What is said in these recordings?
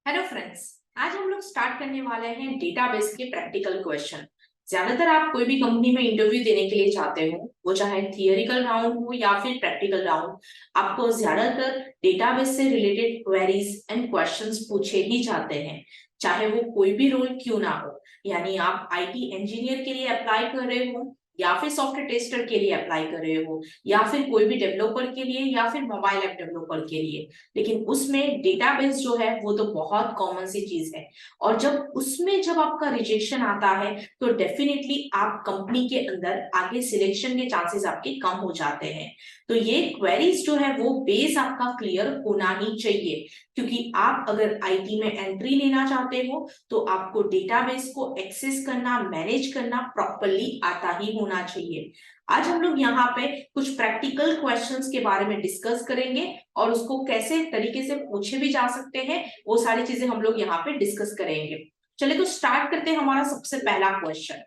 Hello friends. आज हम लोग स्टार्ट करने वाले हैं डेटाबेस के प्रैक्टिकल क्वेश्चन। ज्यादातर आप कोई भी कंपनी में इंटरव्यू देने के लिए चाहते हो, वो चाहे थियरिकल राउंड हो या फिर प्रैक्टिकल राउंड, आपको ज्यादातर डेटाबेस से रिलेटेड क्वेरीज एंड क्वेश्चंस पूछे ही जाते हैं, चाहे वो कोई भी रोल क्यों ना हो। यानी आप आईटी इंजीनियर के लिए अप्लाई कर रहे हो, या फिर सॉफ्टवेयर टेस्टर के लिए अप्लाई कर रहे हो, या फिर कोई भी डेवलपर के लिए, या फिर मोबाइल ऐप डेवलपर के लिए, लेकिन उसमें डेटाबेस जो है वो तो बहुत कॉमन सी चीज है। और जब आपका रिजेक्शन आता है तो डेफिनेटली आप कंपनी के अंदर आगे सिलेक्शन के चांसेस आपके कम हो जाते हैं। तो ये क्वेरीज जो है वो बेस आपका क्लियर होना ही चाहिए, क्योंकि आप अगर आईटी में एंट्री लेना चाहते हो तो आपको डेटाबेस को एक्सेस करना, मैनेज करना प्रॉपरली आता ही होना चाहिए। आज हम लोग यहाँ पे कुछ प्रैक्टिकल क्वेश्चंस के बारे में डिस्कस करेंगे, और उसको कैसे तरीके से पूछे भी जा सकते हैं वो सारी चीजें हम लोग यहाँ पे डिस्कस करेंगे। चलिए तो स्टार्ट करते हैं हमारा सबसे पहला question.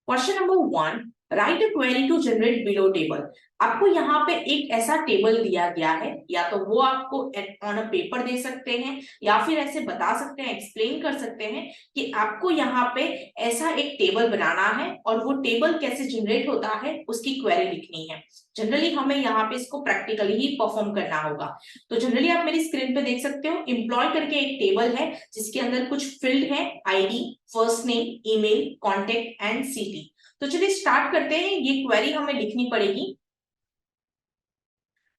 Question number 1, write a query to generate below table. आपको यहाँ पे एक ऐसा टेबल दिया गया है, या तो वो आपको ऑन अ पेपर दे सकते हैं, या फिर ऐसे बता सकते हैं, एक्सप्लेन कर सकते हैं कि आपको यहाँ पे ऐसा एक टेबल बनाना है और वो टेबल कैसे जनरेट होता है उसकी क्वेरी लिखनी है। जनरली हमें यहाँ पे इसको प्रैक्टिकली ही परफॉर्म करना होगा। तो जनरली आप मेरी स्क्रीन पे देख सकते हो, एम्प्लॉय करके एक टेबल है जिसके अंदर कुछ फील्ड है, ID, first name, email, contact and city. तो चलिए स्टार्ट करते हैं। ये क्वेरी हमें लिखनी पड़ेगी।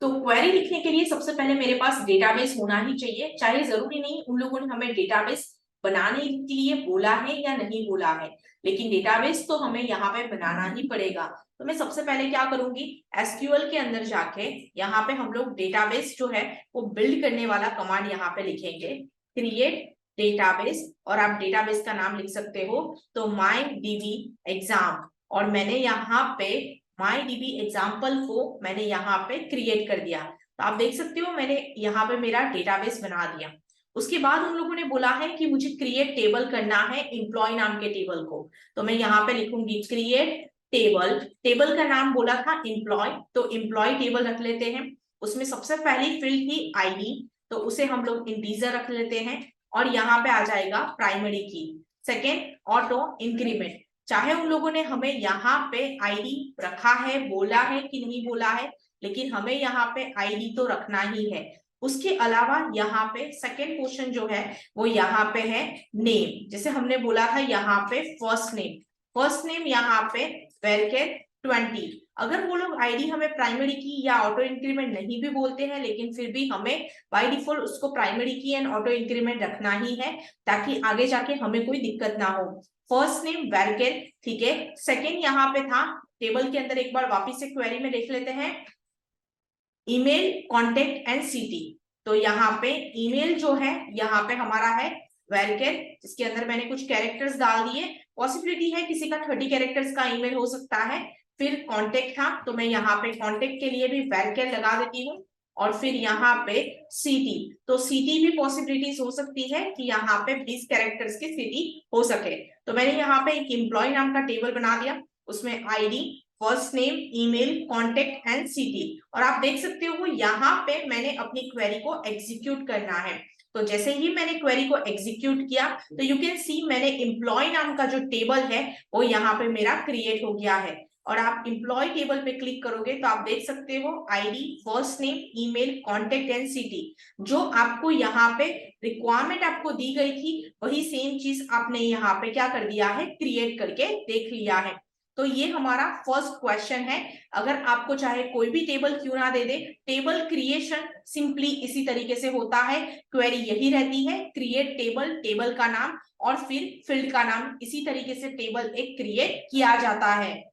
तो क्वेरी लिखने के लिए सबसे पहले मेरे पास डेटाबेस होना ही चाहिए, चाहे जरूरी नहीं उन लोगों ने हमें डेटाबेस बनाने के लिए बोला है या नहीं बोला है, लेकिन डेटाबेस तो हमें यहाँ पे बनाना ही पड़ेगा। तो मैं सबसे पहले क्या करूंगी, एसक्यूएल के अंदर जाके यहाँ पे हम लोग डेटाबेस जो है वो बिल्ड करने वाला कमांड यहाँ पे लिखेंगे, क्रिएट डेटाबेस, और आप डेटाबेस का नाम लिख सकते हो तो माई डीबी एग्जाम, और मैंने यहाँ पे माई डीबी एग्जाम्पल को मैंने यहाँ पे क्रिएट कर दिया। तो आप देख सकते हो मैंने यहाँ पे मेरा डेटाबेस बना दिया। उसके बाद उन लोगों ने बोला है कि मुझे क्रिएट टेबल करना है एम्प्लॉय नाम के टेबल को। तो मैं यहाँ पे लिखूंगी क्रिएट टेबल। टेबल का नाम बोला था एम्प्लॉय, तो एम्प्लॉय टेबल रख लेते हैं। उसमें सबसे पहली फील्ड थी आईडी, तो उसे हम लोग इंटीजर रख लेते हैं, और यहाँ पे आ जाएगा प्राइमरी की। Second, auto increment. चाहे उन लोगों ने हमें यहाँ पे आईडी रखा है, बोला है कि नहीं बोला है, लेकिन हमें यहाँ पे आईडी तो रखना ही है। उसके अलावा यहाँ पे सेकेंड क्वेश्चन जो है वो यहाँ पे है नेम। जैसे हमने बोला था यहाँ पे फर्स्ट नेम, फर्स्ट नेम यहाँ पे वेरकेट 20। अगर वो लोग आईडी हमें प्राइमरी की या ऑटो इंक्रीमेंट नहीं भी बोलते हैं, लेकिन फिर भी हमें बाय डिफॉल्ट उसको प्राइमरी की एंड ऑटो इंक्रीमेंट रखना ही है, ताकि आगे जाके हमें कोई दिक्कत ना हो। फर्स्ट नेम वेरकेट, ठीक है। सेकेंड यहाँ पे था टेबल के अंदर, एक बार वापिस से क्वेरी में देख लेते हैं, ईमेल, कॉन्टेक्ट एंड सिटी। तो यहाँ पे ईमेल जो है यहाँ पे हमारा है वेरकेट, जिसके अंदर मैंने कुछ कैरेक्टर्स डाल दिए। पॉसिबिलिटी है किसी का 30 कैरेक्टर्स का ईमेल हो सकता है। फिर कॉन्टेक्ट था, तो मैं यहाँ पे कॉन्टेक्ट के लिए भी वेरकेट लगा देती हूँ। और फिर यहाँ पे सिटी, तो सिटी भी पॉसिबिलिटीज हो सकती है कि यहाँ पे 20 कैरेक्टर्स की सिटी हो सके। तो मैंने यहाँ पे एक एम्प्लॉय नाम का टेबल बना दिया, उसमें ID, first name, email, contact and city. और आप देख सकते हो यहाँ पे मैंने अपनी क्वेरी को एग्जीक्यूट करना है। तो जैसे ही मैंने क्वेरी को एग्जीक्यूट किया तो यू कैन सी मैंने एम्प्लॉय नाम का जो टेबल है वो यहाँ पे मेरा क्रिएट हो गया है। और आप एम्प्लॉय टेबल पे क्लिक करोगे तो आप देख सकते हो ID, first name, email, contact and city. जो आपको यहाँ पे रिक्वायरमेंट आपको दी गई थी वही सेम चीज आपने यहाँ पे क्या कर दिया है, क्रिएट करके देख लिया है। तो ये हमारा फर्स्ट क्वेश्चन है। अगर आपको चाहे कोई भी टेबल क्यों ना दे दे, टेबल क्रिएशन सिंपली इसी तरीके से होता है। क्वेरी यही रहती है, क्रिएट टेबल, टेबल का नाम और फिर फील्ड का नाम, इसी तरीके से टेबल एक क्रिएट किया जाता है।